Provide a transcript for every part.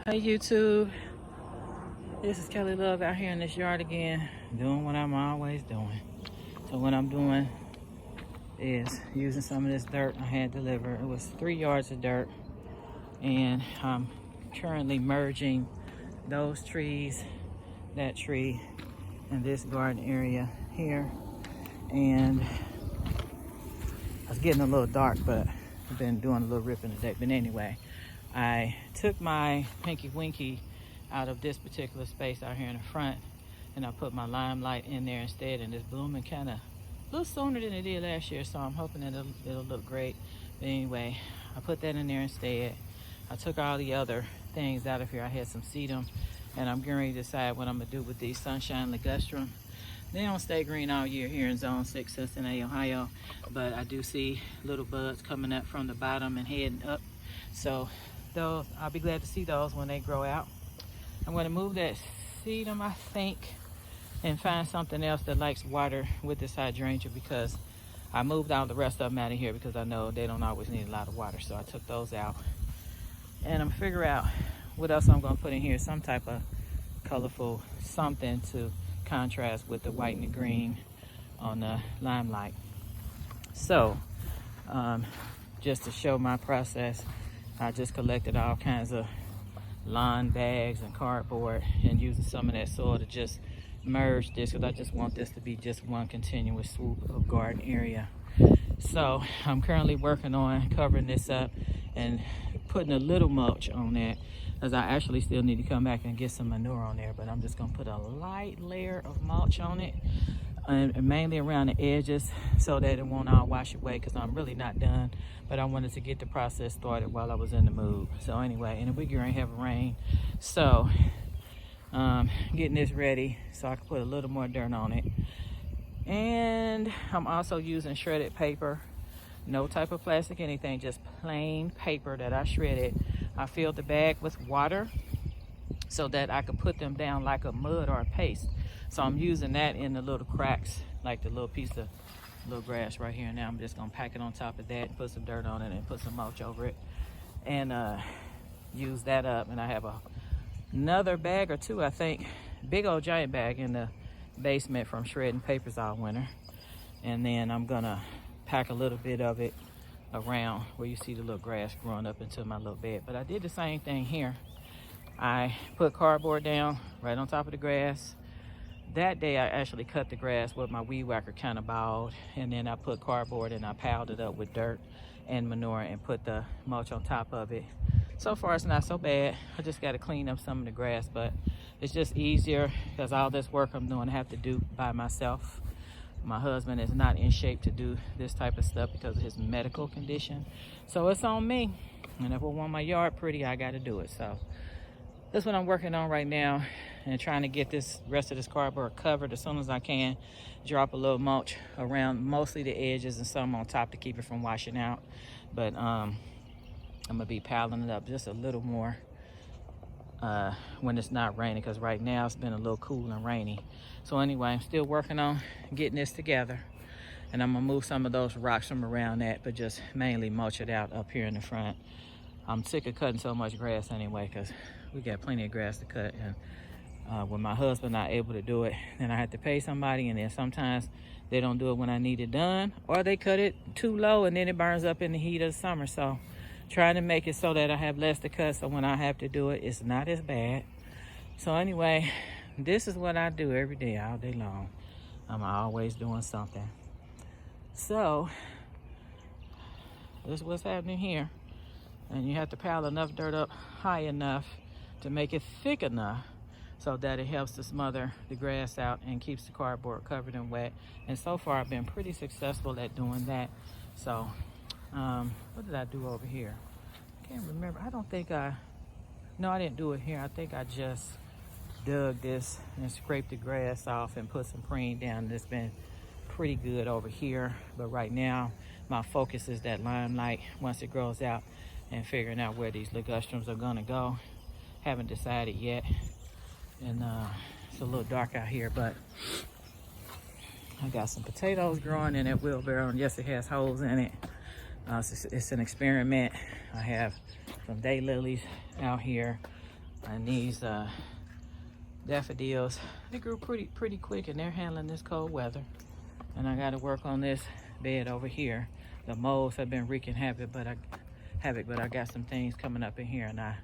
Hey YouTube, this is Kelly Love out here in this yard again, doing what I'm always doing. So what I'm doing is using some of this dirt I had delivered. It was 3 yards of dirt, and I'm currently merging those trees, that tree, and this garden area here. And it's getting a little dark, but I've been doing a little ripping today. But anyway, I took my Pinky Winky out of this particular space out here in the front, and I put my limelight in there instead, and it's blooming kind of a little sooner than it did last year, so I'm hoping that it'll look great. But anyway, I put that in there instead. I took all the other things out of here. I had some sedum, and I'm getting ready to decide what I'm gonna do with these sunshine ligustrum. They don't stay green all year here in Zone 6, Cincinnati, Ohio, but I do see little buds coming up from the bottom and heading up. So those, I'll be glad to see those when they grow out. I'm going to move that sedum, I think, and find something else that likes water with this hydrangea, because I moved all the rest of them out of here because I know they don't always need a lot of water. So I took those out, and I'm figuring out what else I'm going to put in here, some type of colorful something to contrast with the white and the green on the limelight. So just to show my process, I just collected all kinds of lawn bags and cardboard and using some of that soil to just merge this, because I just want this to be just one continuous swoop of garden area. So I'm currently working on covering this up and putting a little mulch on that, because I actually still need to come back and get some manure on there, but I'm just going to put a light layer of mulch on it, and mainly around the edges, so that it won't all wash away, because I'm really not done, but I wanted to get the process started while I was in the mood. So anyway, and we're going to have rain, so getting this ready so I can put a little more dirt on it. And I'm also using shredded paper, no type of plastic, anything, just plain paper that I shredded. I filled the bag with water so that I could put them down like a mud or a paste. So I'm using that in the little cracks, like the little piece of little grass right here. Now I'm just gonna pack it on top of that, put some dirt on it, and put some mulch over it, and use that up. And I have another bag or two, I think, big old giant bag in the basement from shredding papers all winter. And then I'm gonna pack a little bit of it around where you see the little grass growing up into my little bed. But I did the same thing here. I put cardboard down right on top of the grass. That day I actually cut the grass with my weed whacker kind of bald, and then I put cardboard and I piled it up with dirt and manure and put the mulch on top of it. So far it's not so bad. I just got to clean up some of the grass, but it's just easier because all this work I'm doing I have to do by myself. My husband is not in shape to do this type of stuff because of his medical condition, so it's on me. And if I want my yard pretty, I got to do it. So that's what I'm working on right now, and trying to get this rest of this cardboard covered as soon as I can. Drop a little mulch around mostly the edges and some on top to keep it from washing out. But I'm gonna be piling it up just a little more when it's not raining, because right now it's been a little cool and rainy. So anyway, I'm still working on getting this together, and I'm gonna move some of those rocks from around that, but just mainly mulch it out up here in the front. I'm sick of cutting so much grass anyway, because we got plenty of grass to cut, and when my husband not able to do it, then I have to pay somebody, and then sometimes they don't do it when I need it done, or they cut it too low and then it burns up in the heat of the summer. So trying to make it so that I have less to cut, so when I have to do it, it's not as bad. So anyway, this is what I do every day, all day long. I'm always doing something. So this is what's happening here. And you have to pile enough dirt up high enough to make it thick enough so that it helps to smother the grass out and keeps the cardboard covered and wet. And so far I've been pretty successful at doing that. So what did I do over here? I can't remember. I don't think no, I didn't do it here. I think I just dug this and scraped the grass off and put some preen down. It's been pretty good over here, but right now my focus is that limelight once it grows out, and figuring out where these ligustrums are gonna go. Haven't decided yet, and it's a little dark out here, but I got some potatoes growing in that wheelbarrow, and yes, it has holes in it. It's an experiment. I have some daylilies out here. And these daffodils, they grew pretty quick, and they're handling this cold weather. And I got to work on this bed over here. The moles have been wreaking havoc, but I got some things coming up in here, and I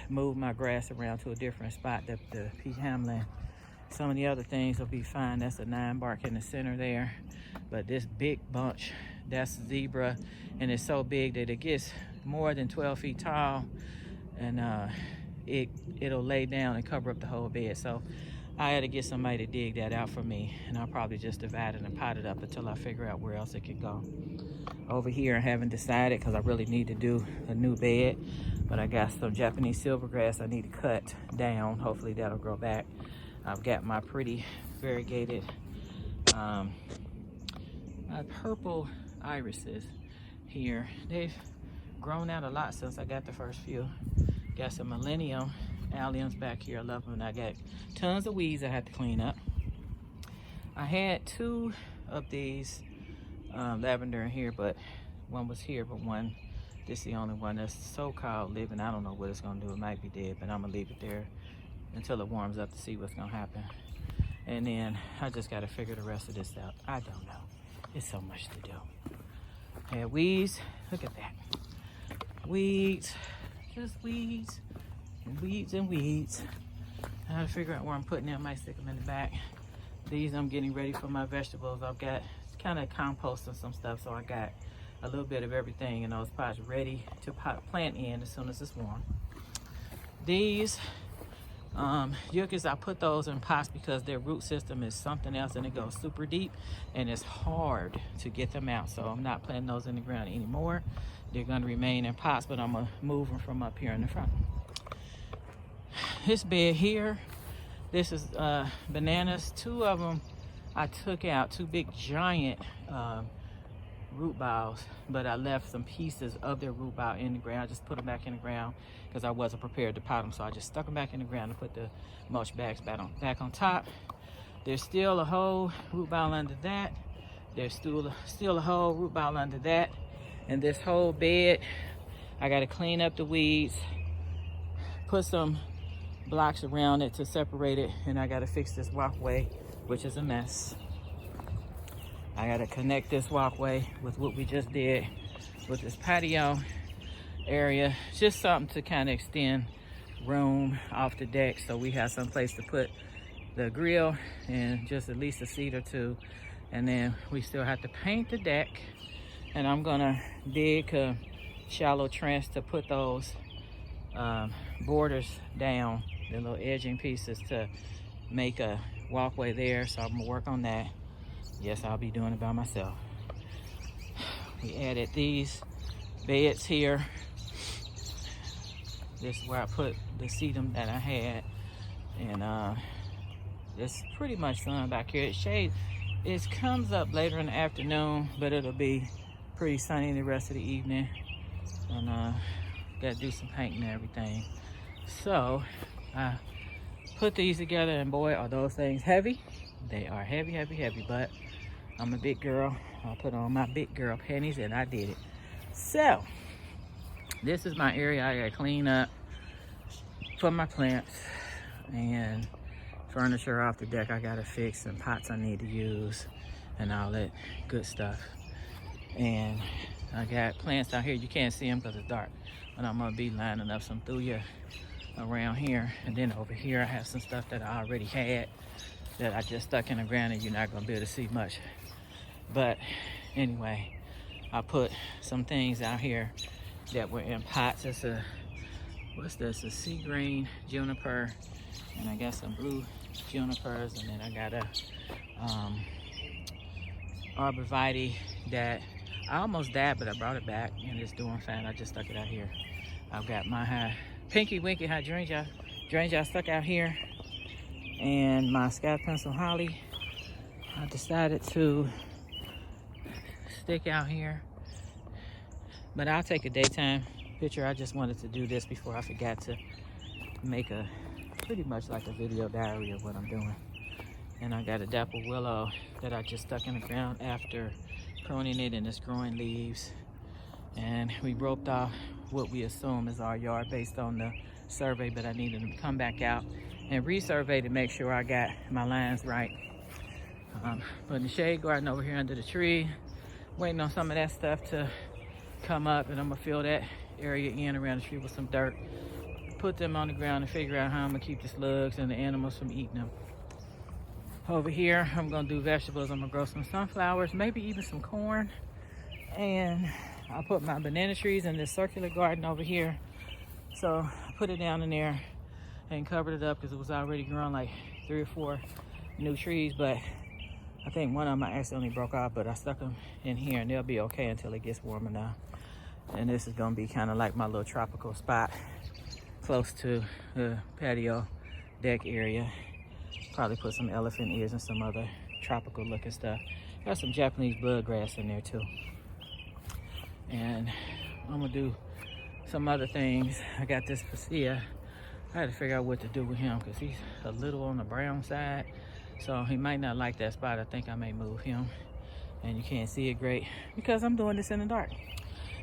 moved my grass around to a different spot. The peat hamlin, some of the other things will be fine. That's a 9 bark in the center there, but this big bunch, that's zebra, and it's so big that it gets more than 12 feet tall, and it'll lay down and cover up the whole bed. So I had to get somebody to dig that out for me, and I'll probably just divide it and pot it up until I figure out where else it can go. Over here, I haven't decided because I really need to do a new bed, but I got some Japanese silvergrass I need to cut down. Hopefully that'll grow back. I've got my pretty variegated my purple irises here. They've grown out a lot since I got the first few. Got some millennium alliums back here. I love them. I got tons of weeds I had to clean up. I had 2 of these lavender in here, but one was here, but this is the only one that's so-called living. I don't know what it's gonna do. It might be dead, but I'm gonna leave it there until it warms up to see what's gonna happen. And then I just gotta figure the rest of this out. I don't know. It's so much to do. Had weeds. Look at that. Weeds. Just weeds. And weeds and weeds. I gotta figure out where I'm putting them. I might stick them in the back. These I'm getting ready for my vegetables. I've got kind of composting some stuff, so I got a little bit of everything in those pots ready to plant in as soon as it's warm. These yuccas, I put those in pots because their root system is something else, and it goes super deep, and it's hard to get them out. So I'm not planting those in the ground anymore. They're going to remain in pots, but I'm going to move them from up here in the front. This bed here, this is bananas. 2 of them I took out, 2 big giant root balls, but I left some pieces of their root ball in the ground. I just put them back in the ground because I wasn't prepared to pot them, so I just stuck them back in the ground and put the mulch bags back on top. There's still a whole root ball under that. There's still a whole root ball under that. And this whole bed, I got to clean up the weeds, put some blocks around it to separate it, and I got to fix this walkway, which is a mess. I got to connect this walkway with what we just did with this patio area. Just something to kind of extend room off the deck so we have some place to put the grill and just at least a seat or 2. And then we still have to paint the deck. And I'm gonna dig a shallow trench to put those borders down, the little edging pieces, to make a walkway there. So I'm gonna work on that. Yes, I'll be doing it by myself. We added these beds here. This is where I put the sedum that I had. And it's pretty much sun back here. It comes up later in the afternoon, but it'll be pretty sunny the rest of the evening. And gotta do some painting and everything. So I put these together, and boy, are those things heavy. They are heavy, heavy, heavy, but I'm a big girl. I put on my big girl panties, and I did it. So this is my area I gotta clean up for my plants, and furniture off the deck I gotta fix, and pots I need to use, and all that good stuff. And I got plants out here. You can't see them because it's dark, but I'm gonna be lining up some thuya around here. And then over here I have some stuff that I already had that I just stuck in the ground, and you're not gonna be able to see much. But anyway, I put some things out here that were in pots. It's what's this? A sea green juniper, and I got some blue junipers, and then I got a arborvitae that I almost died, but I brought it back and it's doing fine. I just stuck it out here. I've got my pinky winky hydrangea stuck out here, and my sky pencil holly I decided to stick out here, but I'll take a daytime picture. I just wanted to do this before I forgot to make a pretty much like a video diary of what I'm doing. And I got a dapple willow that I just stuck in the ground after pruning it, and it's growing leaves. And we roped off what we assume is our yard based on the survey, but I needed to come back out and resurvey to make sure I got my lines right. Putting the shade garden over here under the tree, waiting on some of that stuff to come up, and I'm gonna fill that area in around the tree with some dirt, put them on the ground and figure out how I'm gonna keep the slugs and the animals from eating them. Over here, I'm gonna do vegetables. I'm gonna grow some sunflowers, maybe even some corn, and I'll put my banana trees in this circular garden over here. So I put it down in there and covered it up because it was already growing like 3 or 4 new trees, but I think one of them I accidentally broke off, but I stuck them in here and they'll be okay until it gets warmer now. And this is gonna be kind of like my little tropical spot close to the patio deck area. Probably put some elephant ears and some other tropical looking stuff. Got some Japanese bloodgrass in there too. And I'm gonna do some other things. I got this Pasilla. I had to figure out what to do with him because he's a little on the brown side. So he might not like that spot. I think I may move him. And you can't see it great because I'm doing this in the dark.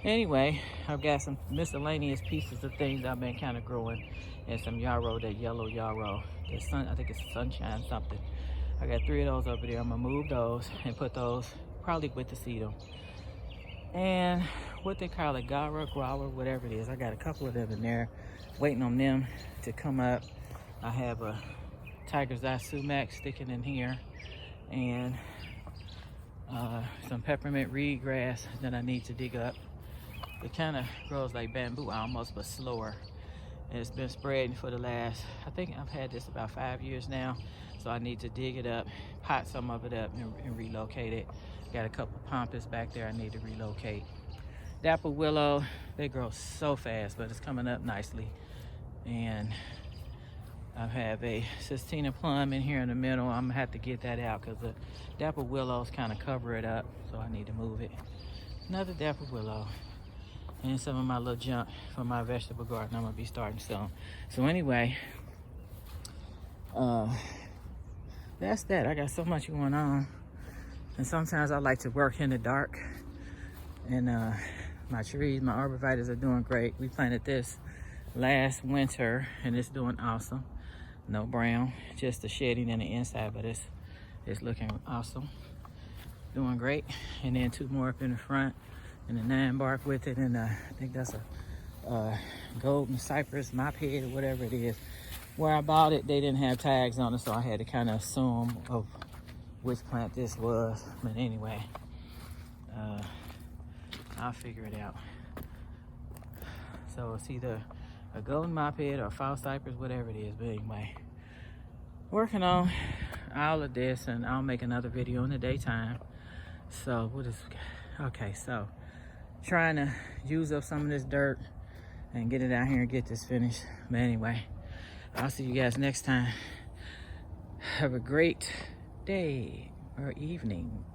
Anyway, I've got some miscellaneous pieces of things I've been kind of growing. And some yarrow, that yellow yarrow. I think it's sunshine something. I got 3 of those over there. I'm gonna move those and put those probably with the sedum. And what they call it, guava, whatever it is. I got a couple of them in there, waiting on them to come up. I have a tiger's eye sumac sticking in here, and some peppermint reed grass that I need to dig up. It kind of grows like bamboo almost, but slower. And it's been spreading for the last, I think I've had this about 5 years now. So I need to dig it up, pot some of it up and relocate it. Got a couple of pampas back there I need to relocate. Dapple willow, they grow so fast, but it's coming up nicely. And I have a Sistina plum in here in the middle. I'm gonna have to get that out because the dapple willows kind of cover it up. So I need to move it. Another dapple willow. And some of my little junk from my vegetable garden I'm gonna be starting soon. So anyway, that's that. I got so much going on. And sometimes I like to work in the dark. And my trees, my arborvitaes are doing great. We planted this last winter and it's doing awesome. No brown, just the shedding in the inside, but it's looking awesome. Doing great. And then 2 more up in the front. And a 9 bark with it, and I think that's a golden cypress mophead or whatever it is. Where I bought it, they didn't have tags on it, so I had to kind of assume of which plant this was. But anyway, I'll figure it out. So it's either a golden mophead or a false cypress, whatever it is. But anyway, working on all of this, and I'll make another video in the daytime. So what is okay? So trying to use up some of this dirt and get it out here and get this finished. But anyway, I'll see you guys next time. Have a great day or evening.